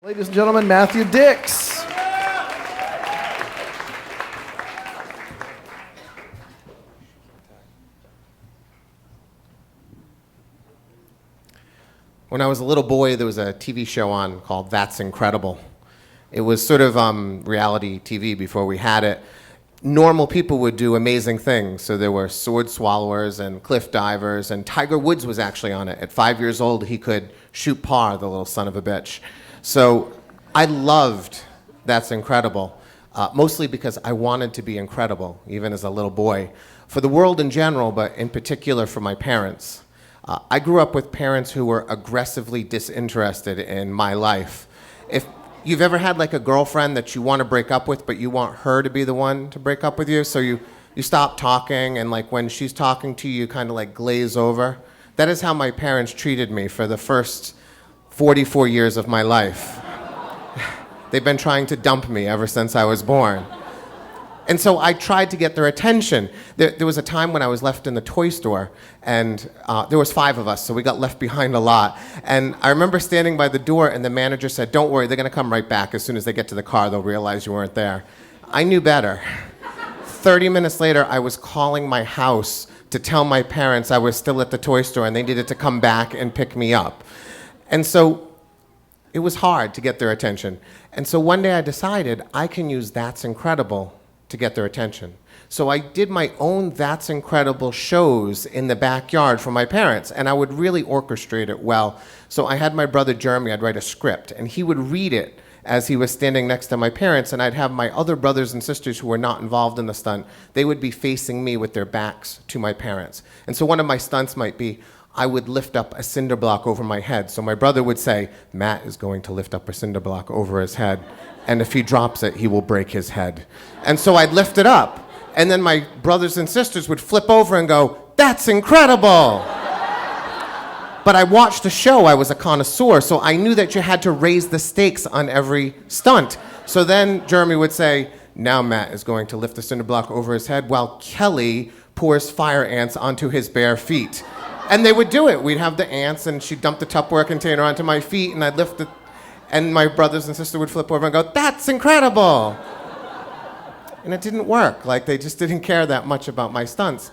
Ladies and gentlemen, Matthew Dix. When I was a little boy, there was a TV show on called That's Incredible. It was sort of reality TV before we had it. Normal people would do amazing things. So there were sword swallowers and cliff divers, and Tiger Woods was actually on it. At 5 years old, he could shoot par, the little son of a bitch. So I loved That's Incredible, mostly because I wanted to be incredible, even as a little boy, for the world in general, but in particular for my parents. I grew up with parents who were aggressively disinterested in my life. If you've ever had like a girlfriend that you want to break up with, but you want her to be the one to break up with you, so you stop talking, and like when she's talking to you, you kind of like glaze over. That is how my parents treated me for the first 44 years of my life. They've been trying to dump me ever since I was born. And so I tried to get their attention. There was a time when I was left in the toy store, and there was 5 of us, so we got left behind a lot. And I remember standing by the door, and the manager said, "Don't worry, they're going to come right back. As soon as they get to the car, they'll realize you weren't there." I knew better. 30 minutes later, I was calling my house to tell my parents I was still at the toy store, and they needed to come back and pick me up. And so it was hard to get their attention. And so one day I decided I can use That's Incredible to get their attention. So I did my own That's Incredible shows in the backyard for my parents, and I would really orchestrate it well. So I had my brother Jeremy, I'd write a script, and he would read it as he was standing next to my parents, and I'd have my other brothers and sisters who were not involved in the stunt, they would be facing me with their backs to my parents. And so one of my stunts might be, I would lift up a cinder block over my head. So my brother would say, "Matt is going to lift up a cinder block over his head, and if he drops it, he will break his head." And so I'd lift it up, and then my brothers and sisters would flip over and go, "That's incredible!" But I watched the show, I was a connoisseur, so I knew that you had to raise the stakes on every stunt. So then Jeremy would say, "Now Matt is going to lift the cinder block over his head while Kelly pours fire ants onto his bare feet." And they would do it. We'd have the ants, and she'd dump the Tupperware container onto my feet, and I'd lift it, and my brothers and sister would flip over and go, "That's incredible!" And it didn't work. Like, they just didn't care that much about my stunts.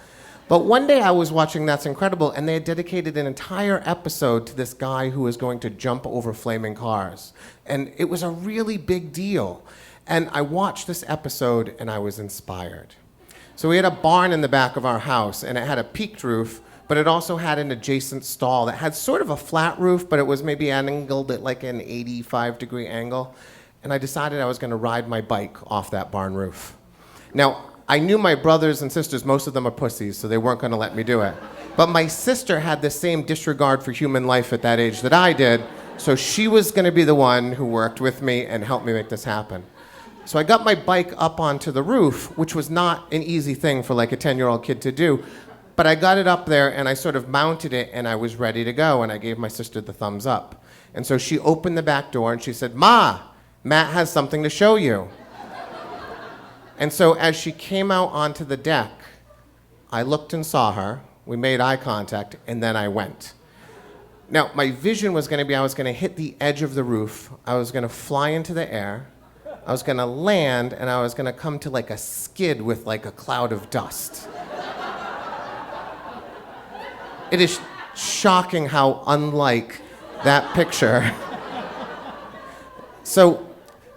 But one day I was watching That's Incredible, and they had dedicated an entire episode to this guy who was going to jump over flaming cars. And it was a really big deal. And I watched this episode, and I was inspired. So we had a barn in the back of our house, and it had a peaked roof, but it also had an adjacent stall that had sort of a flat roof, but it was maybe angled at like an 85-degree angle. And I decided I was going to ride my bike off that barn roof. Now, I knew my brothers and sisters, most of them are pussies, so they weren't going to let me do it. But my sister had the same disregard for human life at that age that I did, so she was going to be the one who worked with me and helped me make this happen. So I got my bike up onto the roof, which was not an easy thing for like a 10-year-old kid to do. But I got it up there, and I sort of mounted it, and I was ready to go, and I gave my sister the thumbs up. And so she opened the back door, and she said, "Ma, Matt has something to show you." And so as she came out onto the deck, I looked and saw her, we made eye contact, and then I went. Now, my vision was going to be I was going to hit the edge of the roof, I was going to fly into the air, I was going to land, and I was going to come to like a skid with like a cloud of dust. It is shocking how unlike that picture. So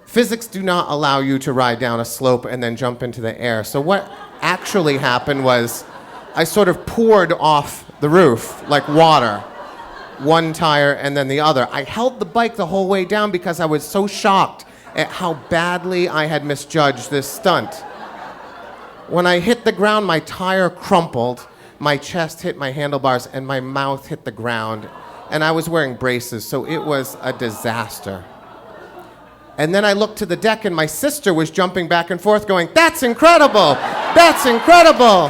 physics do not allow you to ride down a slope and then jump into the air. So what actually happened was I sort of poured off the roof like water, one tire and then the other. I held the bike the whole way down because I was so shocked at how badly I had misjudged this stunt. When I hit the ground, my tire crumpled, my chest hit my handlebars, and my mouth hit the ground. And I was wearing braces, so it was a disaster. And then I looked to the deck, and my sister was jumping back and forth going, "That's incredible! That's incredible!"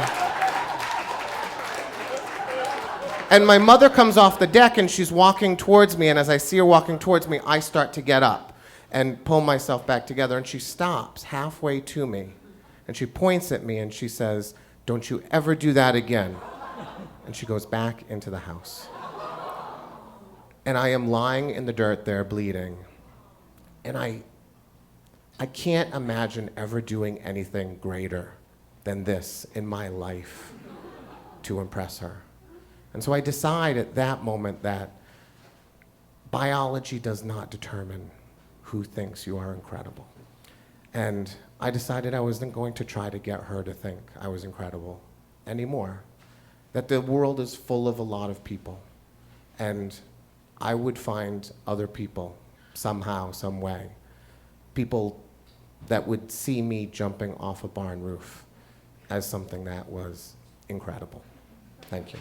And my mother comes off the deck, and she's walking towards me, and as I see her walking towards me, I start to get up and pull myself back together, and she stops halfway to me, and she points at me, and she says, "Don't you ever do that again." And she goes back into the house. And I am lying in the dirt there bleeding. And I can't imagine ever doing anything greater than this in my life to impress her. And so I decide at that moment that biology does not determine who thinks you are incredible. And I decided I wasn't going to try to get her to think I was incredible anymore. That the world is full of a lot of people. And I would find other people somehow, some way. People that would see me jumping off a barn roof as something that was incredible. Thank you.